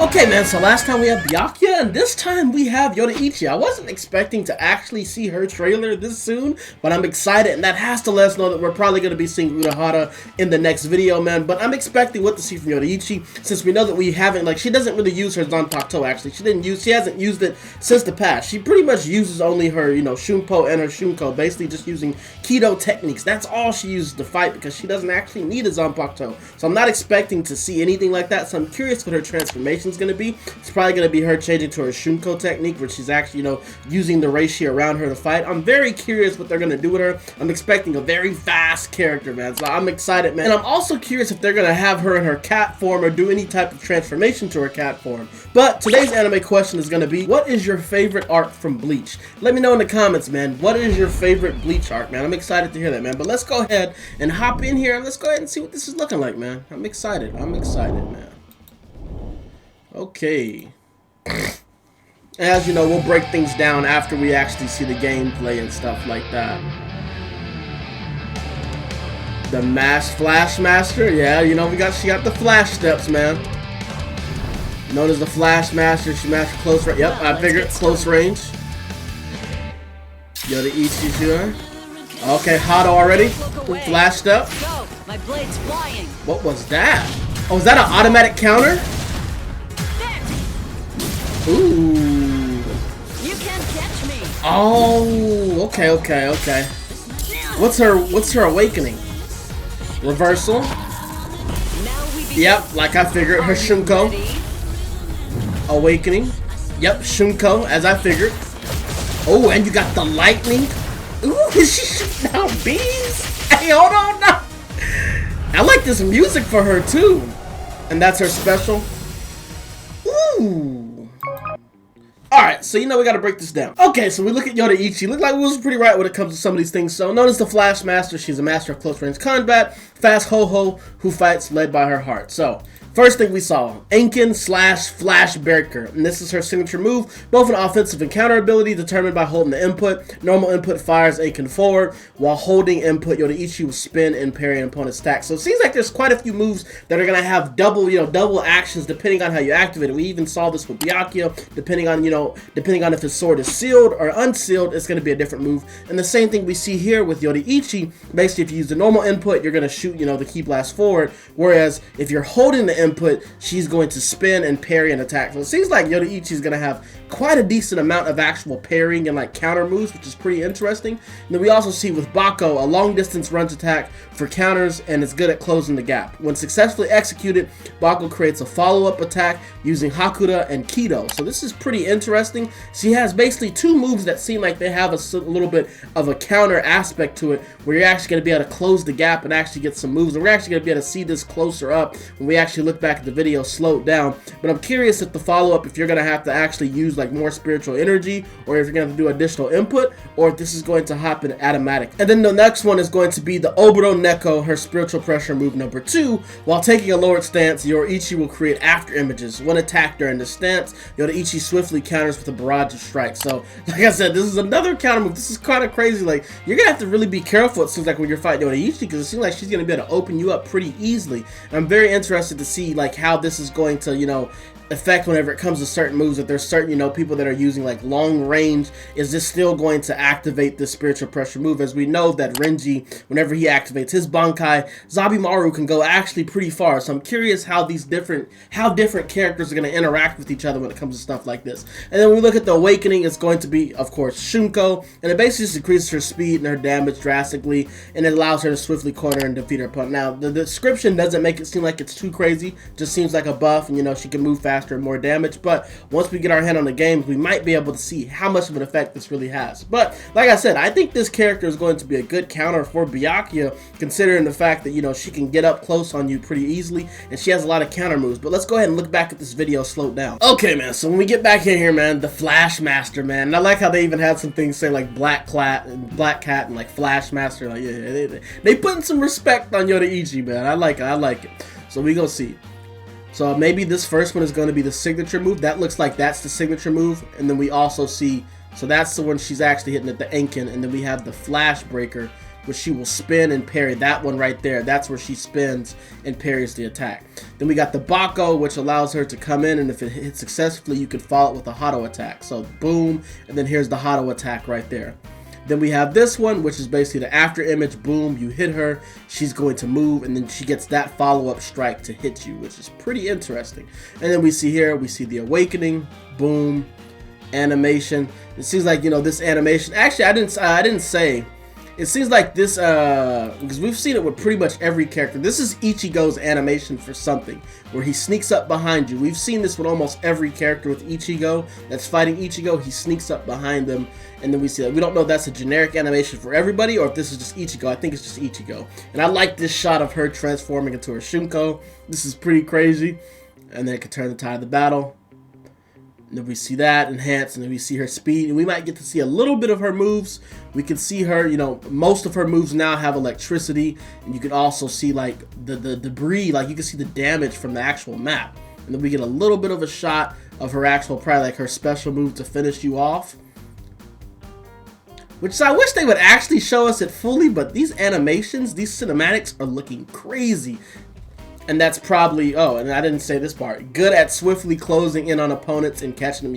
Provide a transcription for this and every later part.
Okay, man, so last time we had Byakuya, and this time we have Yoruichi. I wasn't expecting to actually see her trailer this soon, but I'm excited, and that has to let us know that we're probably going to be seeing Urahara in the next video, man. But I'm expecting what to see from Yoruichi, since we know that we haven't, like, she doesn't really use her Zanpakuto, actually. She hasn't used it since the past. She pretty much uses only her, you know, Shunpo and her Shunko, basically just using Kido techniques. That's all she uses to fight, because she doesn't actually need a Zanpakuto. So I'm not expecting to see anything like that, so I'm curious what her transformation is going to be. It's probably going to be her changing to her Shunko technique, where she's actually, you know, using the reishi around her to fight. I'm very curious what they're going to do with her. I'm expecting a very fast character, man, so I'm excited, man. And I'm also curious if they're going to have her in her cat form or do any type of transformation to her cat form. But today's anime question is going to be, what is your favorite arc from Bleach? Let me know in the comments, man. What is your favorite Bleach arc, man? I'm excited to hear that, man. But let's go ahead and hop in here and let's go ahead and see what this is looking like, man. I'm excited, man. Okay. As you know, we'll break things down after we actually see the gameplay and stuff like that. The Flash Master, yeah, you know, she got the flash steps, man. Known as the Flash Master, she mastered close range. Yep, I figured close range. Yoruichi, sure. Okay, hot already. Flash step. What was that? Oh, was that an automatic counter? Ooh. You can't catch me. Oh, okay. What's her awakening? Reversal. Yep, like I figured. Her Shunko. Awakening. Yep, Shunko, as I figured. Oh, and you got the lightning. Ooh, is she shooting out beams? Hey, hold on now. I like this music for her too. And that's her special. Ooh. Alright, so you know we gotta break this down. Okay, so we look at Yoruichi. Look like we was pretty right when it comes to some of these things. So, known as the Flash Master, she's a master of close range combat, fast ho-ho, who fights led by her heart. So, first thing we saw, Enkin / Flash Breaker, and this is her signature move, both an offensive and counter ability determined by holding the input. Normal input fires Enkin forward, while holding input, Yoruichi will spin and parry an opponent's attack. So it seems like there's quite a few moves that are gonna have double actions depending on how you activate it. We even saw this with Byakuya, depending on if his sword is sealed or unsealed, it's gonna be a different move. And the same thing we see here with Yoruichi. Basically, if you use the normal input, you're gonna shoot, the key blast forward, whereas if you're holding the input, she's going to spin and parry an attack. So it seems like Yoruichi is going to have quite a decent amount of actual parrying and like counter moves, which is pretty interesting. And then we also see with Bako a long distance runs attack for counters, and it's good at closing the gap. When successfully executed, Bako creates a follow-up attack using Hakuda and Kido. So this is pretty interesting. She has basically two moves that seem like they have a little bit of a counter aspect to it, where you're actually going to be able to close the gap and actually get some moves. And we're actually going to be able to see this closer up when we actually look back at the video slowed down. But I'm curious if the follow-up, if you're going to have to actually use like more spiritual energy, or if you're going to do additional input, or if this is going to hop in automatic. And then the next one is going to be the Oboro Neko, her spiritual pressure move number 2. While taking a lowered stance, Yoruichi will create after images. When attacked during the stance, Yoruichi swiftly counters with a barrage of strikes. So, like I said, this is another counter move. This is kind of crazy. Like, you're going to have to really be careful, it seems like, when you're fighting Yoruichi, because it seems like she's going to be able to open you up pretty easily. And I'm very interested to see, like, how this is going to, affect whenever it comes to certain moves. If there's certain, people that are using like long range, is this still going to activate this spiritual pressure move? As we know that Renji, whenever he activates his Bankai, Zabimaru can go actually pretty far. So I'm curious how different characters are going to interact with each other when it comes to stuff like this. And then when we look at the awakening, it's going to be, of course, Shunko, and it basically just increases her speed and her damage drastically, and it allows her to swiftly corner and defeat her opponent. Now, the description doesn't make it seem like it's too crazy, just seems like a buff, and she can move faster and more damage. But once we get our hand on the games, we might be able to see how much of an effect this really has. But like I said, I think this character is going to be a good counter for Byakuya, considering the fact that she can get up close on you pretty easily, and she has a lot of counter moves. But let's go ahead and look back at this video slowed down. Okay, man, so when we get back in here, man, the Flash Master, man, and I like how they even had some things say like Black Cat and like Flash Master. Like, yeah, they putting some respect on Yoruichi, man. I like it. So we gonna see. So maybe this first one is going to be the signature move. That looks like that's the signature move. And then we also see, so that's the one she's actually hitting at the Enkin. And then we have the Flash Breaker, where she will spin and parry. That one right there, that's where she spins and parries the attack. Then we got the Bako, which allows her to come in, and if it hits successfully, you can follow it with a Hado attack. So boom, and then here's the Hado attack right there. Then we have this one, which is basically the after image. Boom, you hit her, she's going to move, and then she gets that follow-up strike to hit you, which is pretty interesting. And then we see here, we see the awakening. Boom, animation. It seems like, you know, this animation, actually I didn't say, it seems like this, because we've seen it with pretty much every character. This is Ichigo's animation for something, where he sneaks up behind you. We've seen this with almost every character with Ichigo that's fighting Ichigo. He sneaks up behind them, and then we see that. We don't know if that's a generic animation for everybody or if this is just Ichigo. I think it's just Ichigo. And I like this shot of her transforming into her Shunko. This is pretty crazy. And then it can turn the tide of the battle. And then we see that enhanced, and then we see her speed, and we might get to see a little bit of her moves. We can see her, you know, most of her moves now have electricity, and you can also see like the debris, like you can see the damage from the actual map. And then we get a little bit of a shot of her actual, probably like her special move to finish you off. Which I wish they would actually show us it fully, but these animations, these cinematics are looking crazy. And that's probably, oh, and I didn't say this part, good at swiftly closing in on opponents and catching them.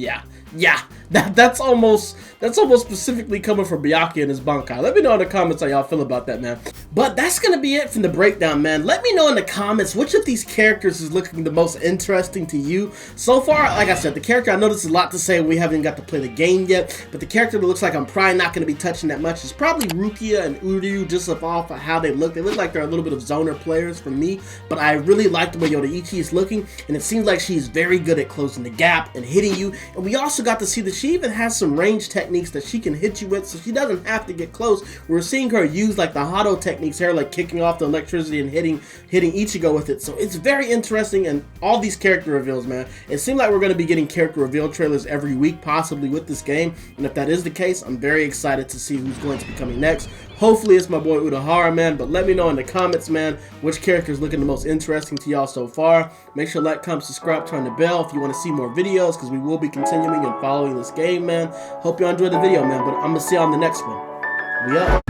Yeah, that's almost specifically coming from Byakuya and his Bankai. Let me know in the comments how y'all feel about that, man. But that's gonna be it from the breakdown, man. Let me know in the comments which of these characters is looking the most interesting to you. So far, like I said, the character, I know this is a lot to say, we haven't got to play the game yet, but the character that looks like I'm probably not gonna be touching that much is probably Rukia and Uryu, just off of how they look. They look like they're a little bit of zoner players for me, but I really like the way Yoruichi is looking, and it seems like she's very good at closing the gap and hitting you. And we also got to see that she even has some range techniques that she can hit you with, so she doesn't have to get close. We're seeing her use like the Hado techniques here, like kicking off the electricity and hitting Ichigo with it. So it's very interesting, and all these character reveals, man. It seems like we're going to be getting character reveal trailers every week, possibly with this game. And if that is the case, I'm very excited to see who's going to be coming next. Hopefully it's my boy Urahara, man, but let me know in the comments, man, which character is looking the most interesting to y'all so far. Make sure to like, comment, subscribe, turn the bell if you want to see more videos, because we will be continuing and following this game, man. Hope y'all enjoyed the video, man, but I'm going to see you on the next one. We up.